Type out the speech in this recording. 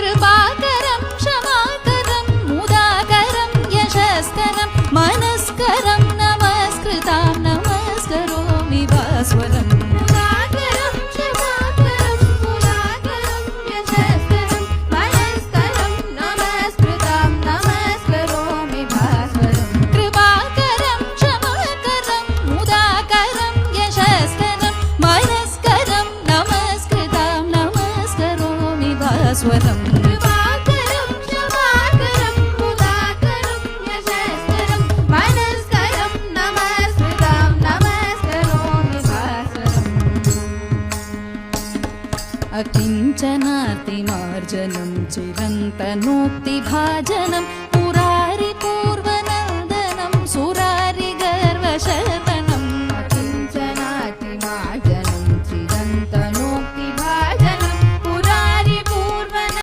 कृपाकरं क्षमाकरं मुदाकरं यशस्करं मनस्करं नमस्कृतां नमस्करोमि भास्वरम् मुदाकरं क्षमाकरं मुदाकरं यशस्करं मनस्करं नमस्कृतां नमस्करोमि भास्वरम् कृपाकरं क्षमाकरं मुदाकरं यशस्करं मनस्करं नमस्कृतां नमस्करोमि भास्वरम् कृपाकरं क्षमाकरं मुदाकरं यशस्करं मनस्करं नमस्कृतां नमस्करोमि भास्वरम् अकिञ्चनातिमार्जनं चिरन्तनोक्तिभाजनं